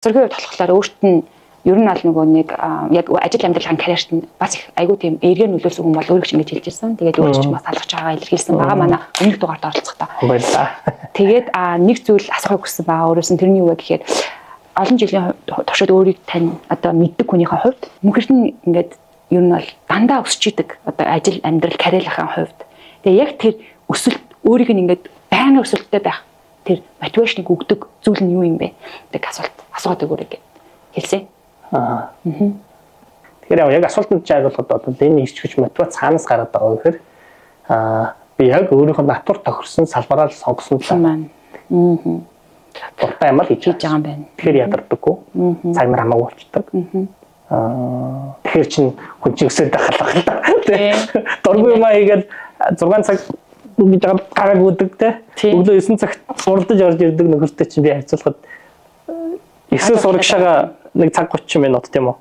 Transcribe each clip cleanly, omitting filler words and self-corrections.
Зургийн хувьд болохоор өөрт нь ер нь бол нөгөө нэг яг ажил амьдралын карьерт нь бас их айгүй тийм эргээр нөлөөлсөн хүн бол өөрөө ч ингэж хэлж ирсэн. Тэгээд өөрөө ч бас алгаж байгаагаа илэрхийлсэн байгаа манай өмнөх дугаард оролцохдоо. Баярлалаа. Тэгээд нэг зүйл асуухыг хүссэн байгаа. Өөрөөс нь тэрний юу вэ гэхээр олон жилийн туршид өөрийг тань одоо мэддэг хүнийхээ хувьд мөнхөрт нь ингээд ер нь бол дандаа өсч идэг одоо ажил амьдрал карьерийн хувьд. Тэгээд яг тэр өсөлт өөрийг нь ингээд байнга өсөлттэй байх тэр мотивашныг өгдөг зүйл нь юу юм бэ? Тэг асууад өгөөрэй гэж хэлсэн. Тэгэхээр яг асуултанд жааруулахад одоо энэ ирчгч мотивац цаанаас гараад байгаа гэхээр би яг өөрийнхөө натур тохирсон салбараа л сонгосон маань. Дуртай юм л хийж байгаа юм байна. Тэгэхээр ядардаггүй. Цаг нар хамаагүй болчдөг. Тэгэхээр чин хүн чинь өсөд ахалах л да. Дургүй юм аагээд 6 цаг гэж гараг үүдэг те. Өглөө 9 цагт уралдаж орж ирдэг нөхөртэй чинь би харьцуулахад 9 сурагшаага нэг цаг 30 минут тийм үү.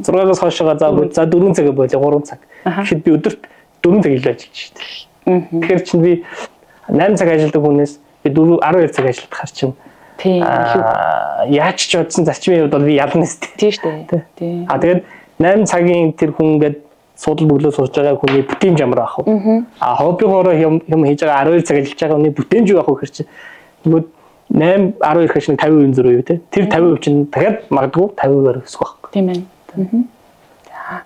6-аас хойшоо за 4 цаг болоо 3 цаг. Тэгэхэд би өдөрт 4 цаг илүү ажиллаж шүү дээ. Тэгэхээр чинь би 8 цаг ажилладаг хүнээс би 12 цаг ажиллах хар чинь тийм яаж ч бодсон зарчмын хувьд бол би ялна шүү дээ. Тийм шүү дээ. Тийм. Тэгээд 8 цагийн тэр хүн ингээд судал бөглөө сууж байгаа хүний бүтээмж ямар байх вэ? Хоббигоороо юм хийж байгаа 12 цаг ажиллаж байгаа хүний бүтээмж юу байх вэ гэхээр чинь нөгөө 8 12 хэш нэг 50% зөрөө юу те. Тэр 50% чинь дахиад магадгүй 50%-аар өсөх байх. Тийм ээ.